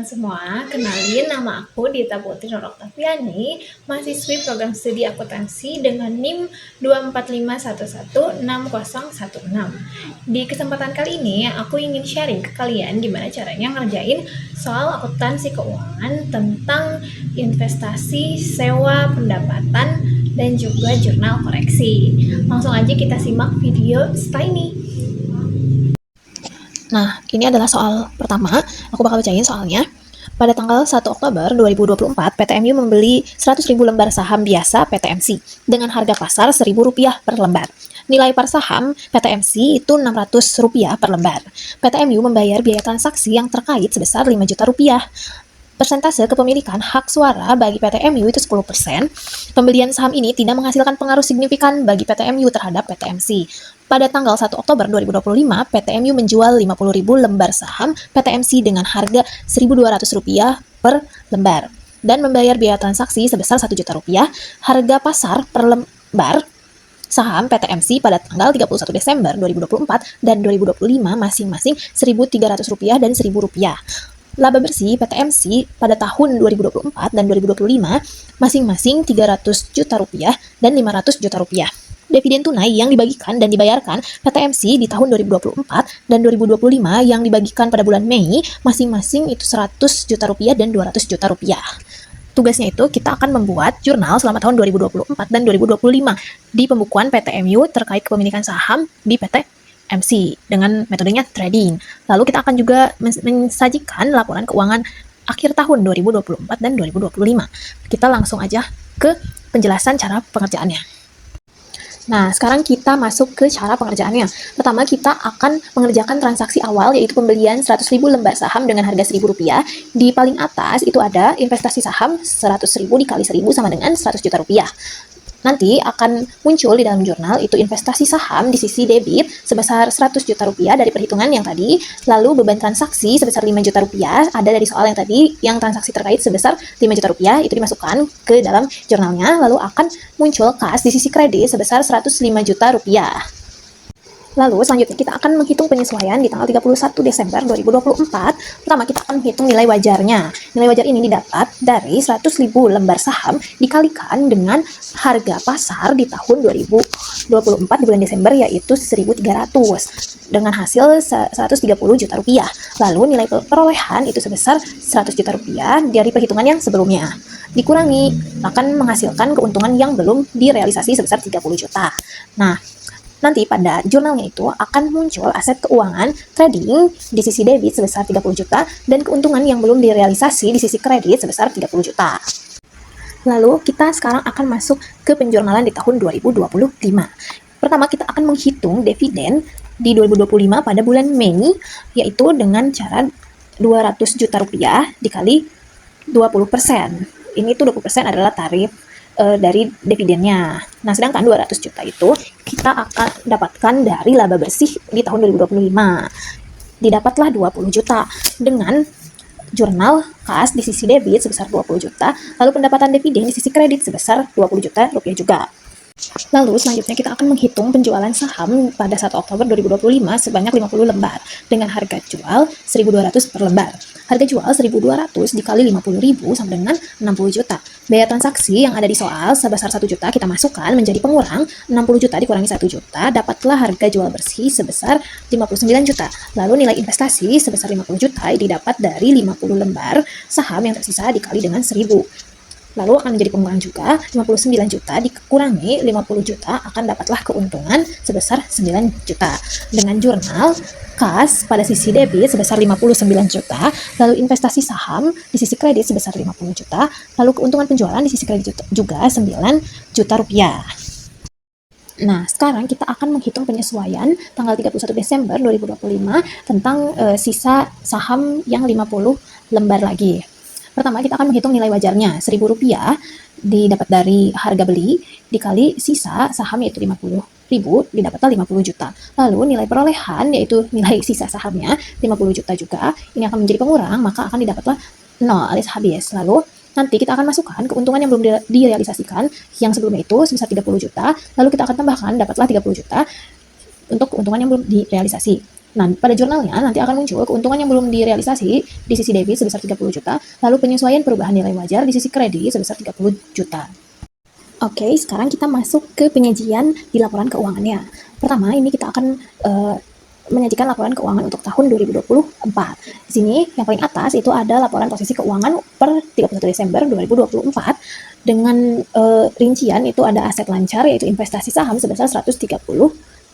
teman-teman semua, kenalin nama aku Dita Putri Nur Oktaviani, mahasiswi program studi akuntansi dengan NIM 245116016. Di kesempatan kali ini, aku ingin sharing ke kalian gimana caranya ngerjain soal akuntansi keuangan tentang investasi, sewa, pendapatan, dan juga jurnal koreksi. Langsung aja kita simak video setelah ini. Nah, ini adalah soal pertama. Aku bakal bacain soalnya. Pada tanggal 1 Oktober 2024, PTMU membeli 100.000 lembar saham biasa PTMC dengan harga pasar Rp1.000 per lembar. Nilai per saham PTMC itu Rp600 per lembar. PTMU membayar biaya transaksi yang terkait sebesar Rp5 juta. Persentase kepemilikan hak suara bagi PTMU itu 10%. Pembelian saham ini tidak menghasilkan pengaruh signifikan bagi PTMU terhadap PTMC. Pada tanggal 1 Oktober 2025, PTMU menjual 50.000 lembar saham PTMC dengan harga Rp1.200 per lembar dan membayar biaya transaksi sebesar Rp1 juta. Harga pasar per lembar saham PTMC pada tanggal 31 Desember 2024 dan 2025 masing-masing Rp1.300 dan Rp1.000. Laba bersih PTMC pada tahun 2024 dan 2025 masing-masing Rp300 juta dan Rp500 juta. Dividen tunai yang dibagikan dan dibayarkan PTMC di tahun 2024 dan 2025 yang dibagikan pada bulan Mei masing-masing itu Rp100 juta dan Rp200 juta. Tugasnya itu kita akan membuat jurnal selama tahun 2024 dan 2025 di pembukuan PTMU terkait kepemilikan saham di PTMC dengan metodenya trading. Lalu kita akan juga mensajikan laporan keuangan akhir tahun 2024 dan 2025. Kita langsung aja ke penjelasan cara pengerjaannya. Nah, sekarang kita masuk ke cara pengerjaannya. Pertama, kita akan mengerjakan transaksi awal, yaitu pembelian 100.000 lembar saham dengan harga Rp1.000. Di paling atas itu ada investasi saham 100.000 dikali 1.000 sama dengan Rp100 juta. Nanti akan muncul di dalam jurnal itu investasi saham di sisi debit sebesar Rp100 juta dari perhitungan yang tadi. Lalu beban transaksi sebesar Rp5 juta ada dari soal yang tadi, yang transaksi terkait sebesar Rp5 juta itu dimasukkan ke dalam jurnalnya. Lalu akan muncul kas di sisi kredit sebesar Rp105 juta. Lalu selanjutnya kita akan menghitung penyesuaian di tanggal 31 Desember 2024. Pertama kita akan menghitung nilai wajarnya. Nilai wajar ini didapat dari 100.000 lembar saham dikalikan dengan harga pasar di tahun 2024 di bulan Desember, yaitu 1.300 dengan hasil Rp130 juta. Lalu nilai perolehan itu sebesar Rp100 juta dari perhitungan yang sebelumnya. Dikurangi akan menghasilkan keuntungan yang belum direalisasi sebesar 30 juta. Nah, nanti pada jurnalnya itu akan muncul aset keuangan trading di sisi debit sebesar 30 juta dan keuntungan yang belum direalisasi di sisi kredit sebesar 30 juta. Lalu kita sekarang akan masuk ke penjurnalan di tahun 2025. Pertama kita akan menghitung dividen di 2025 pada bulan Mei, yaitu dengan cara Rp200 juta dikali 20%. Ini tuh 20% adalah tarif dari dividennya. Nah, sedangkan 200 juta itu kita akan dapatkan dari laba bersih di tahun 2025. Didapatlah 20 juta dengan jurnal kas di sisi debit sebesar 20 juta, lalu pendapatan dividen di sisi kredit sebesar Rp20 juta juga. Lalu selanjutnya kita akan menghitung penjualan saham pada 1 Oktober 2025 sebanyak 50 lembar dengan harga jual Rp1.200 per lembar. Harga jual Rp1.200 dikali 50.000 sama dengan 60 juta. Biaya transaksi yang ada di soal sebesar 1 juta kita masukkan menjadi pengurang 60 juta dikurangi 1 juta, dapatlah harga jual bersih sebesar 59 juta. Lalu nilai investasi sebesar 50 juta didapat dari 50 lembar saham yang tersisa dikali dengan 1.000. Lalu akan menjadi pengurang juga 59 juta dikurangi 50 juta akan dapatlah keuntungan sebesar 9 juta. Dengan jurnal kas pada sisi debit sebesar 59 juta, lalu investasi saham di sisi kredit sebesar 50 juta, lalu keuntungan penjualan di sisi kredit juga 9 juta rupiah. Nah, sekarang kita akan menghitung penyesuaian tanggal 31 Desember 2025 tentang sisa saham yang 50 lembar lagi. Pertama, kita akan menghitung nilai wajarnya. Rp1.000 didapat dari harga beli dikali sisa saham yaitu 50.000 didapatlah 50 juta. Lalu nilai perolehan yaitu nilai sisa sahamnya 50 juta juga. Ini akan menjadi pengurang, maka akan didapatlah 0 alias habis. Lalu nanti kita akan masukkan keuntungan yang belum direalisasikan yang sebelumnya itu sebesar 30 juta. Lalu kita akan tambahkan dapatlah 30 juta untuk keuntungan yang belum direalisasi. Nah, pada jurnalnya nanti akan muncul keuntungan yang belum direalisasi di sisi debit sebesar 30 juta, lalu penyesuaian perubahan nilai wajar di sisi kredit sebesar 30 juta. Oke, sekarang kita masuk ke penyajian di laporan keuangannya. Pertama, ini kita akan menyajikan laporan keuangan untuk tahun 2024. Di sini yang paling atas itu ada laporan posisi keuangan per 31 Desember 2024 dengan rincian itu ada aset lancar yaitu investasi saham sebesar 130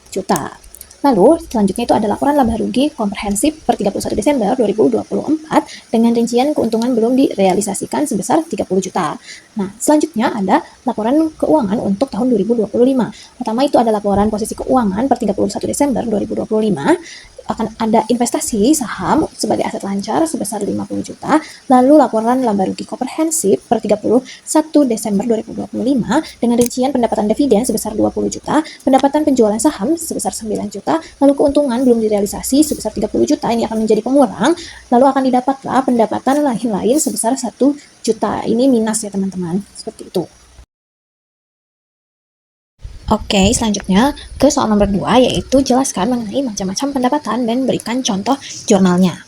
juta. Lalu selanjutnya itu ada laporan laba rugi komprehensif per 31 Desember 2024 dengan rincian keuntungan belum direalisasikan sebesar 30 juta. Nah, selanjutnya ada laporan keuangan untuk tahun 2025. Pertama itu ada laporan posisi keuangan per 31 Desember 2025 akan ada investasi saham sebagai aset lancar sebesar 50 juta, lalu laporan laba rugi komprehensif per 31 Desember 2025 dengan rincian pendapatan dividen sebesar 20 juta, pendapatan penjualan saham sebesar 9 juta, lalu keuntungan belum direalisasi sebesar 30 juta, ini akan menjadi pengurang, lalu akan didapatlah pendapatan lain-lain sebesar 1 juta, ini minus ya teman-teman, seperti itu. Oke, selanjutnya ke soal nomor 2, yaitu jelaskan mengenai macam-macam pendapatan dan berikan contoh jurnalnya.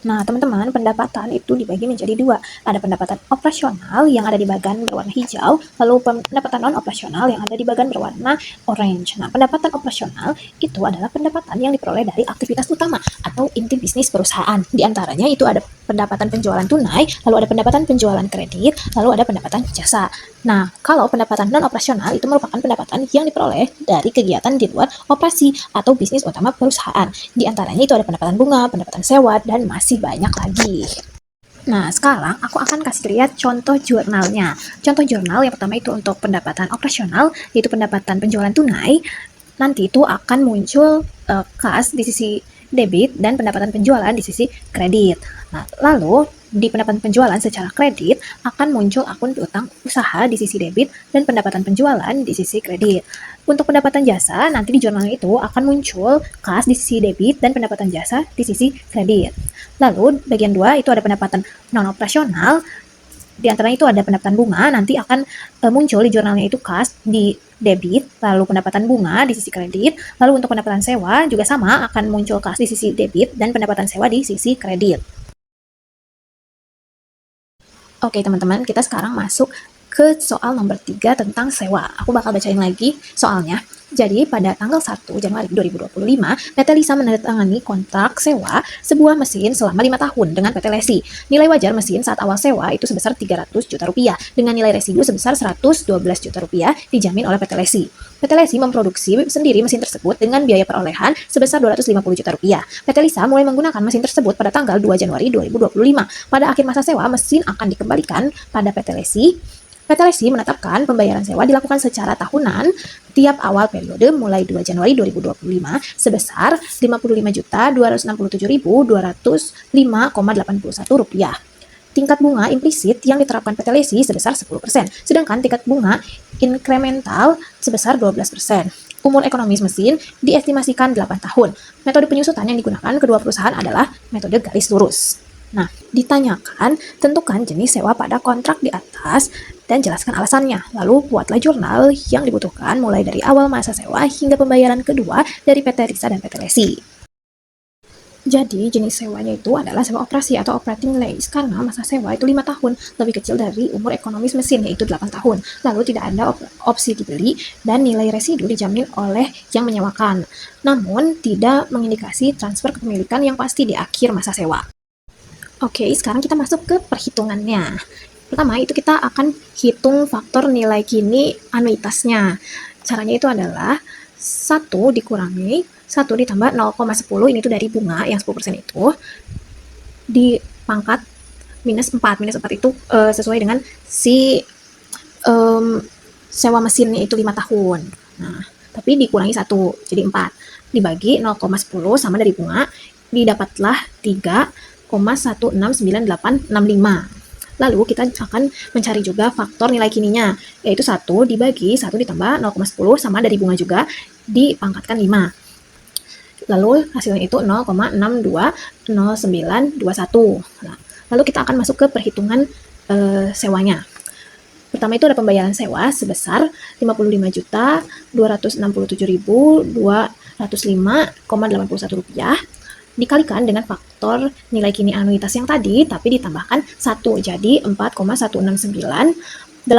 Nah, teman-teman, pendapatan itu dibagi menjadi dua. Ada pendapatan operasional yang ada di bagian berwarna hijau, lalu pendapatan non-operasional yang ada di bagian berwarna orange. Nah, pendapatan operasional itu adalah pendapatan yang diperoleh dari aktivitas utama atau inti bisnis perusahaan. Di antaranya itu ada pendapatan penjualan tunai, lalu ada pendapatan penjualan kredit, lalu ada pendapatan jasa. Nah, kalau pendapatan non-operasional itu merupakan pendapatan yang diperoleh dari kegiatan di luar operasi atau bisnis utama perusahaan. Di antaranya itu ada pendapatan bunga, pendapatan sewa, dan masih banyak lagi. Nah, sekarang aku akan kasih lihat contoh jurnalnya. Contoh jurnal yang pertama itu untuk pendapatan operasional, yaitu pendapatan penjualan tunai. Nanti itu akan muncul kas di sisi debit dan pendapatan penjualan di sisi kredit. Nah, lalu di pendapatan penjualan secara kredit akan muncul akun piutang usaha di sisi debit dan pendapatan penjualan di sisi kredit. Untuk pendapatan jasa, nanti di jurnal itu akan muncul kas di sisi debit dan pendapatan jasa di sisi kredit. Lalu bagian 2 itu ada pendapatan non-operasional, di antaranya itu ada pendapatan bunga, nanti akan muncul di jurnalnya itu kas di debit, lalu pendapatan bunga di sisi kredit, lalu untuk pendapatan sewa juga sama akan muncul kas di sisi debit dan pendapatan sewa di sisi kredit. Oke teman-teman, kita sekarang masuk ke soal nomor 3 tentang sewa. Aku bakal bacain lagi soalnya. Jadi, pada tanggal 1 Januari 2025, PT Lisa menandatangani kontrak sewa sebuah mesin selama 5 tahun dengan PT Lesi. Nilai wajar mesin saat awal sewa itu sebesar 300 juta rupiah, dengan nilai residu sebesar 112 juta rupiah dijamin oleh PT Lesi. PT Lesi memproduksi sendiri mesin tersebut dengan biaya perolehan sebesar 250 juta rupiah. PT Lisa mulai menggunakan mesin tersebut pada tanggal 2 Januari 2025. Pada akhir masa sewa, mesin akan dikembalikan pada PT Lesi. PT Lesi menetapkan pembayaran sewa dilakukan secara tahunan tiap awal periode mulai 2 Januari 2025 sebesar Rp55.267.205,81. Tingkat bunga implisit yang diterapkan PT Lesi sebesar 10%, sedangkan tingkat bunga inkremental sebesar 12%. Umur ekonomis mesin diestimasikan 8 tahun. Metode penyusutan yang digunakan kedua perusahaan adalah metode garis lurus. Nah, ditanyakan, tentukan jenis sewa pada kontrak di atas dan jelaskan alasannya. Lalu buatlah jurnal yang dibutuhkan mulai dari awal masa sewa hingga pembayaran kedua dari PT Lisa dan PT Lesi. Jadi, jenis sewanya itu adalah sewa operasi atau operating lease karena masa sewa itu 5 tahun, lebih kecil dari umur ekonomis mesin yaitu 8 tahun. Lalu tidak ada opsi dibeli dan nilai residu dijamin oleh yang menyewakan. Namun, tidak mengindikasi transfer kepemilikan yang pasti di akhir masa sewa. Oke, sekarang kita masuk ke perhitungannya. Pertama, itu kita akan hitung faktor nilai kini anuitasnya. Caranya itu adalah 1 dikurangi 1 ditambah 0,10, ini tuh dari bunga yang 10% itu, dipangkat minus 4. Minus 4 itu sesuai dengan si sewa mesinnya itu 5 tahun. Nah, tapi dikurangi 1, jadi 4. Dibagi 0,10 sama dari bunga, didapatlah 3,169865. Lalu kita akan mencari juga faktor nilai kininya, yaitu 1 dibagi 1 ditambah 0,10 sama dari bunga juga, dipangkatkan 5. Lalu hasilnya itu 0,620921. Nah, lalu kita akan masuk ke perhitungan sewanya. Pertama itu ada pembayaran sewa sebesar 55.267.205,81. Rp105,81 dikalikan dengan faktor nilai kini anuitas yang tadi, tapi ditambahkan 1, jadi 4,169,865.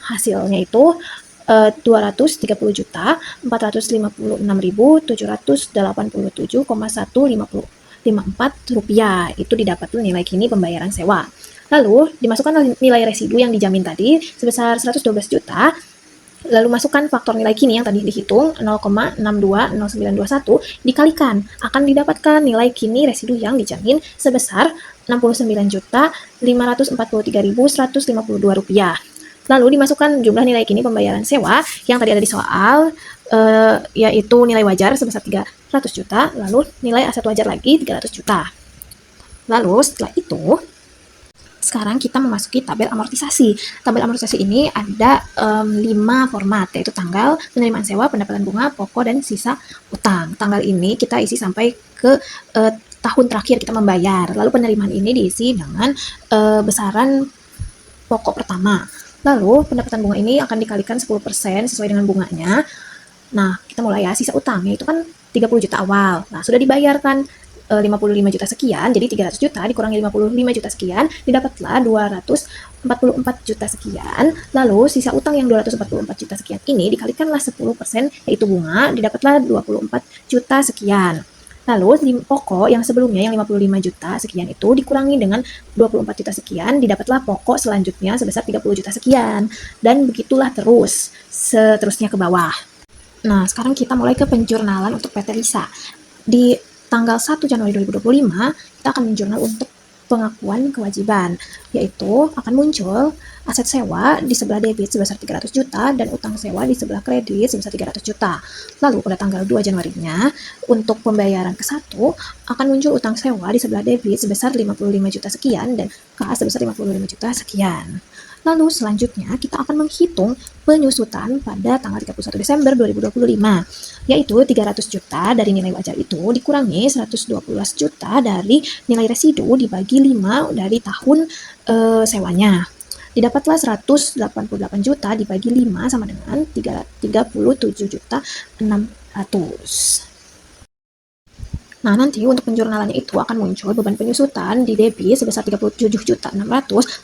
Hasilnya itu 230,456.787,154 rupiah. Itu didapat nilai kini pembayaran sewa. Lalu dimasukkan nilai residu yang dijamin tadi sebesar 112 juta. Lalu masukkan faktor nilai kini yang tadi dihitung 0,620921 dikalikan, akan didapatkan nilai kini residu yang dijamin sebesar 69.543.152 rupiah. Lalu dimasukkan jumlah nilai kini pembayaran sewa yang tadi ada di soal, yaitu nilai wajar sebesar 300 juta, lalu nilai aset wajar lagi 300 juta. Lalu setelah itu, sekarang kita memasuki tabel amortisasi. Tabel amortisasi ini ada 5 format, yaitu tanggal, penerimaan sewa, pendapatan bunga, pokok, dan sisa utang. Tanggal ini kita isi sampai ke tahun terakhir kita membayar. Lalu penerimaan ini diisi dengan besaran pokok pertama. Lalu pendapatan bunga ini akan dikalikan 10% sesuai dengan bunganya. Nah, kita mulai ya, sisa utang, yaitu kan 30 juta awal. Nah, sudah dibayarkan 55 juta sekian, jadi 300 juta dikurangi 55 juta sekian, didapatlah 244 juta sekian. Lalu sisa utang yang 244 juta sekian ini dikalikanlah 10%, yaitu bunga, didapatlah 24 juta sekian. Lalu di pokok yang sebelumnya yang 55 juta sekian itu dikurangi dengan 24 juta sekian, didapatlah pokok selanjutnya sebesar 30 juta sekian. Dan begitulah terus, seterusnya ke bawah. Nah, sekarang kita mulai ke penjurnalan untuk PT Lisa. Di tanggal 1 Januari 2025, kita akan menjurnal untuk pengakuan kewajiban, yaitu akan muncul aset sewa di sebelah debit sebesar 300 juta dan utang sewa di sebelah kredit sebesar 300 juta. Lalu pada tanggal 2 Januarinya, untuk pembayaran ke-1 akan muncul utang sewa di sebelah debit sebesar 55 juta sekian dan kas sebesar 55 juta sekian. Lalu selanjutnya kita akan menghitung penyusutan pada tanggal 31 Desember 2025, yaitu 300 juta dari nilai wajar itu dikurangi 112 juta dari nilai residu dibagi 5 dari tahun sewanya. Didapatlah 188 juta dibagi 5 sama dengan 37 juta 600. Nah, nanti untuk penjurnalannya itu akan muncul beban penyusutan di debit sebesar 37.600,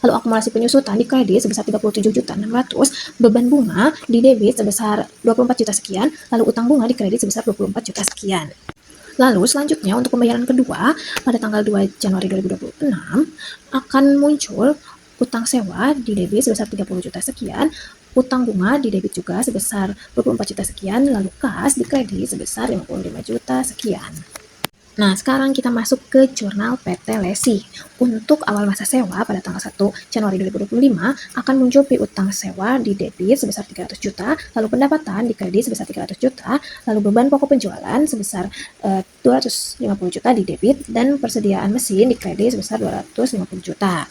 lalu akumulasi penyusutan di kredit sebesar 37.600, beban bunga di debit sebesar 24 juta sekian, lalu utang bunga di kredit sebesar 24 juta sekian. Lalu selanjutnya untuk pembayaran kedua pada tanggal 2 Januari 2026 akan muncul utang sewa di debit sebesar 30 juta sekian, utang bunga di debit juga sebesar 24 juta sekian, lalu kas di kredit sebesar 55 juta sekian. Nah, sekarang kita masuk ke jurnal PT Lesi. Untuk awal masa sewa pada tanggal 1 Januari 2025 akan muncul piutang sewa di debit sebesar 300 juta, lalu pendapatan di kredit sebesar 300 juta, lalu beban pokok penjualan sebesar 250 juta di debit, dan persediaan mesin di kredit sebesar 250 juta.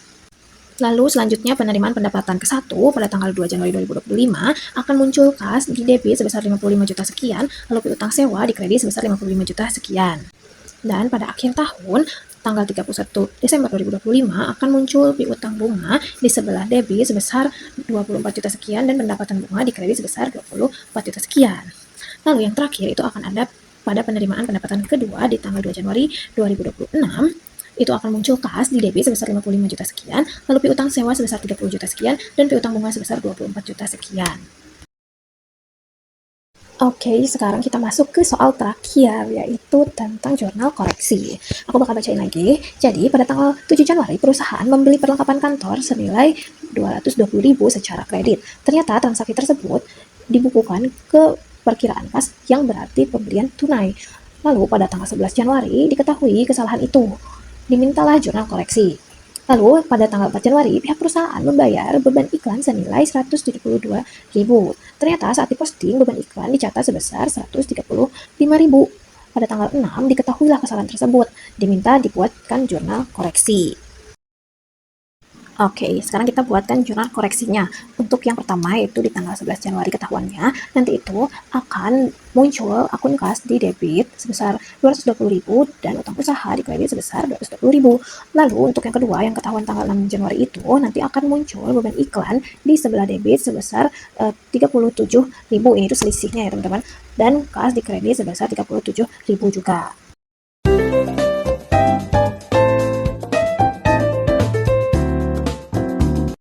Lalu selanjutnya penerimaan pendapatan ke-1 pada tanggal 2 Januari 2025 akan muncul kas di debit sebesar 55 juta sekian, lalu piutang sewa di kredit sebesar 55 juta sekian. Dan pada akhir tahun, tanggal 31 Desember 2025 akan muncul piutang bunga di sebelah debit sebesar 24 juta sekian dan pendapatan bunga di kredit sebesar 24 juta sekian. Lalu yang terakhir itu akan ada pada penerimaan pendapatan kedua di tanggal 2 Januari 2026, itu akan muncul kas di debit sebesar 55 juta sekian, lalu piutang sewa sebesar 30 juta sekian, dan piutang bunga sebesar 24 juta sekian. Oke, sekarang kita masuk ke soal terakhir, yaitu tentang jurnal koreksi. Aku bakal bacain lagi. Jadi, pada tanggal 7 Januari, perusahaan membeli perlengkapan kantor senilai 220.000 secara kredit. Ternyata transaksi tersebut dibukukan ke perkiraan kas yang berarti pembelian tunai. Lalu, pada tanggal 11 Januari, diketahui kesalahan itu. Dimintalah jurnal koreksi. Lalu, pada tanggal 4 Januari, pihak perusahaan membayar beban iklan senilai 172.000. Ternyata saat diposting, beban iklan dicatat sebesar 135.000. Pada tanggal 6, diketahuilah kesalahan tersebut. Diminta dibuatkan jurnal koreksi. Oke, sekarang kita buatkan jurnal koreksinya. Untuk yang pertama yaitu di tanggal 11 Januari ketahuannya, nanti itu akan muncul akun kas di debit sebesar 220.000 dan utang usaha di kredit sebesar 220.000. Lalu untuk yang kedua yang ketahuan tanggal 6 Januari itu nanti akan muncul beban iklan di sebelah debit sebesar 37.000. Ini itu selisihnya ya teman-teman. Dan kas di kredit sebesar 37.000 juga.